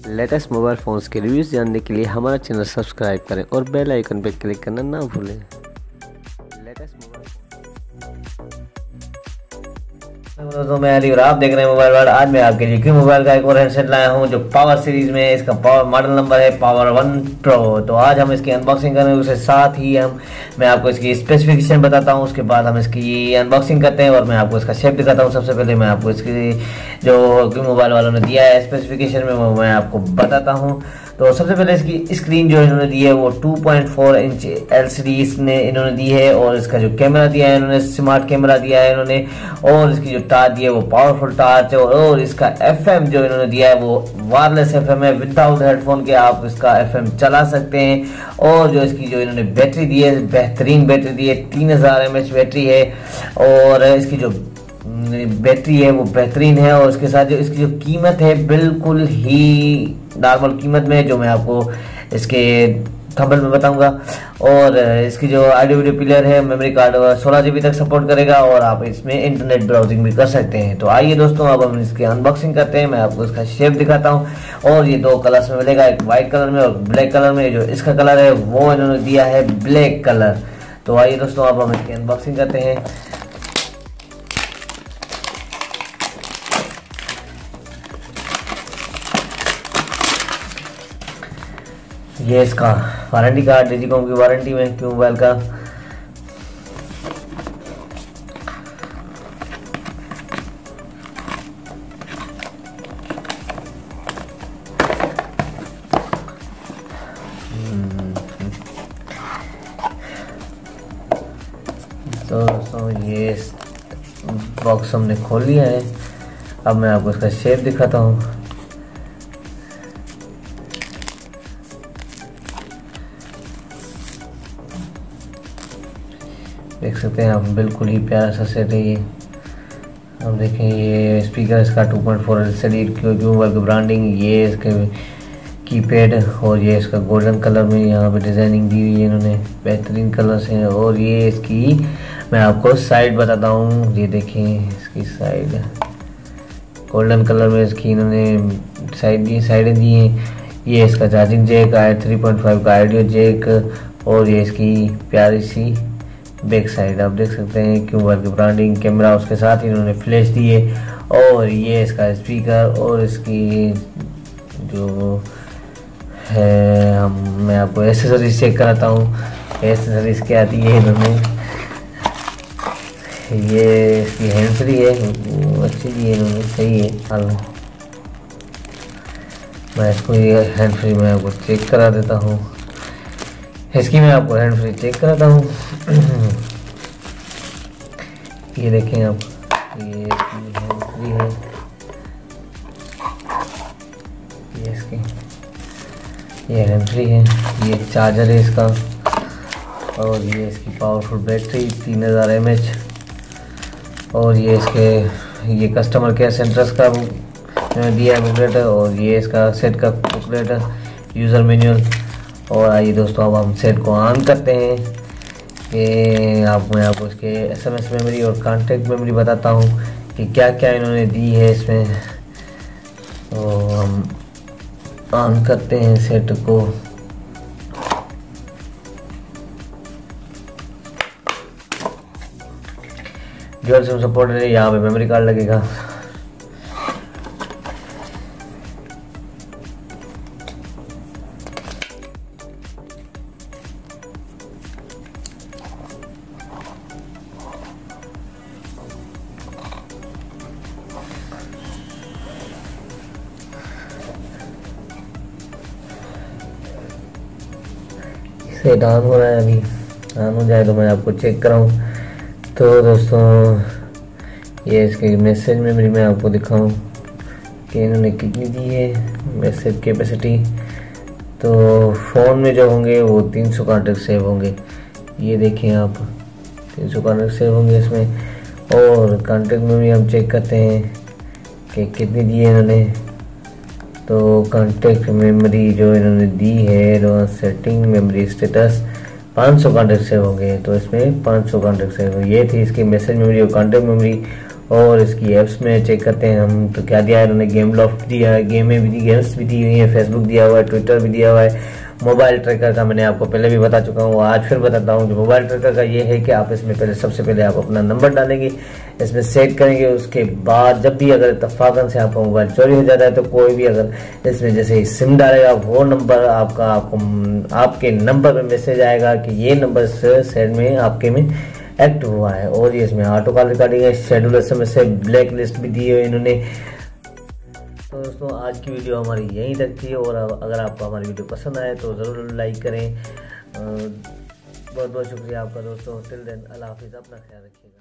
Latest mobile phones के reviews जानने के लिए हमारा चैनल सब्सक्राइब करें और बेल आइकन पर क्लिक करना ना भूलें। दोस्तों मैं अली और आप देख रहे हैं मोबाइल वर्ल्ड। आज मैं आपके लिए क्यों मोबाइल का एक और हैंडसेट लाया हूं जो पावर सीरीज में है। इसका पावर मॉडल नंबर है पावर 1 प्रो। तो आज हम इसकी अनबॉक्सिंग करेंगे, उसके साथ ही मैं आपको इसकी स्पेसिफिकेशन बताता हूं। उसके बाद हम इसकी अनबॉक्सिंग करते हैं और मैं आपको इसका शेप दिखाता हूं। सबसे पहले मैं आपको इसकी जो क्यों मोबाइल वालों ने दिया है स्पेसिफिकेशन में वो मैं आपको बताता हूँ। तो सबसे पहले इसकी स्क्रीन जो इन्होंने दी है वो 2.4 इंच LCD इन्होंने दी है। और इसका जो कैमरा दिया है इन्होंने स्मार्ट कैमरा दिया है इन्होंने। और इसकी जो टार्च दी है वो पावरफुल टार्च है। और इसका FM जो इन्होंने दिया है वो वायरलेस FM है। विदाउट हेडफोन के आप इसका FM चला सकते हैं। और जो इसकी जो इन्होंने बैटरी दी है बेहतरीन बैटरी दी है, 3000 mAh बैटरी है। और इसकी जो बैटरी है वो बेहतरीन है। और उसके साथ जो इसकी जो कीमत है बिल्कुल ही नॉर्मल कीमत में, जो मैं आपको इसके थंबनेल में बताऊंगा। और इसकी जो ऑडियो वीडियो प्लेयर है, मेमोरी कार्ड 16 GB तक सपोर्ट करेगा और आप इसमें इंटरनेट ब्राउजिंग भी कर सकते हैं। तो आइए दोस्तों अब हम इसकी अनबॉक्सिंग करते हैं। मैं आपको इसका शेप दिखाता हूं। और ये दो कलर्स में मिलेगा, एक व्हाइट कलर में और ब्लैक कलर में। जो इसका कलर है वो इन्होंने दिया है ब्लैक कलर। तो आइए दोस्तों अब हम इसकी अनबॉक्सिंग करते हैं। ये इसका वारंटी कार्ड, डिजिकॉम की वारंटी में क्यों मोबाइल का। तो दोस्तों ये बॉक्स हमने खोल लिया है। अब मैं आपको इसका शेप दिखाता हूँ। देख सकते हैं आप, बिल्कुल ही प्यारा सा सेट है ये। अब देखें ये स्पीकर इसका 2.4 LCD मोबाइल की ब्रांडिंग, ये इसके कीपैड और ये इसका गोल्डन कलर में यहाँ पे डिज़ाइनिंग दी हुई है इन्होंने, बेहतरीन कलर्स हैं। और ये इसकी मैं आपको साइड बताता हूँ। ये देखें इसकी साइड गोल्डन कलर में इसकी इन्होंने साइडें दी हैं। ये इसका चार्जिंग जैक है, 3.5 का ऑडियो जैक। और ये इसकी प्यारी सी बैक साइड आप देख सकते हैं क्यों मोबाइल की ब्रांडिंग, कैमरा उसके साथ ही इन्होंने फ्लैश दी है। और ये इसका स्पीकर और इसकी जो है मैं आपको एसेसरीज चेक कराता हूँ। एसेसरीज क्या आती है इन्होंने, ये इसकी हैंड फ्री है, अच्छी दी है इन्होंने, सही है। हाल मैं इसको ये हैंड फ्री में आपको चेक करा देता हूँ। इसकी मैं आपको हैंड फ्री चेक कराता हूँ। ये देखें आप, ये इसकी हैंड फ्री है, ये इसकी ये हैंड फ्री है। ये चार्जर है इसका। और ये इसकी पावरफुल बैटरी 3000 mAh। और ये इसके ये कस्टमर केयर सेंटर्स का दिया है बुकलेट। और ये इसका सेट का बुकलेट है, यूज़र मैनुअल। और आइए दोस्तों अब हम सेट को ऑन करते हैं। कि मैं आपको इसके SMS मेमोरी और कॉन्टेक्ट मेमोरी बताता हूँ कि क्या क्या इन्होंने दी है इसमें। तो हम ऑन करते हैं सेट को। ड्यूअल सिम सपोर्ट है, यहाँ पे मेमोरी कार्ड लगेगा। सेट ऑन हो रहा है, अभी ऑन हो जाए तो मैं आपको चेक कराऊँ। तो दोस्तों ये इसके मैसेज मेमोरी में आपको दिखाऊं कि इन्होंने कितनी दी है मैसेज कैपेसिटी। तो फ़ोन में जो होंगे वो 300 कॉन्टेक्ट सेव होंगे। ये देखें आप, 300 कॉन्टेक्ट सेव होंगे इसमें। और कॉन्टेक्ट मेमोरी हम चेक करते हैं कि कितनी दी है इन्होंने। तो कॉन्टेक्ट मेमोरी जो इन्होंने दी है advance setting memory status 500 contact save होंगे। तो इसमें 500 कॉन्टेक्ट सेव, ये थी इसकी मैसेज मेमोरी और कॉन्टेक्ट मेमोरी। और इसकी ऐप्स में चेक करते हैं हम तो क्या दिया है इन्होंने। गेम लॉफ्ट दिया है, गेम्स भी दी हुई है, फेसबुक दिया हुआ है, ट्विटर भी दिया हुआ है। मोबाइल ट्रैकर का मैंने आपको पहले भी बता चुका हूँ, आज फिर बताता हूँ। जो मोबाइल ट्रैकर का ये है कि आप इसमें सबसे पहले आप अपना नंबर डालेंगे, इसमें सेट करेंगे। उसके बाद जब भी अगर इत्तफाकन से आपका मोबाइल चोरी हो जाता है तो कोई भी अगर इसमें जैसे ही सिम डालेगा वो नंबर आपके नंबर पे मैसेज आएगा कि ये नंबर सेट में आपके में एक्टिव हुआ है। और ये इसमें ऑटो कॉल रिकॉर्डिंग है, शेड्यूल SMS से ब्लैक लिस्ट भी दी है इन्होंने। तो दोस्तों आज की वीडियो हमारी यहीं तक थी, और अगर आपको हमारी वीडियो पसंद आए तो ज़रूर लाइक करें। बहुत बहुत शुक्रिया आपका दोस्तों। टिल देन अल्लाह हाफिज़, अपना ख्याल रखिएगा।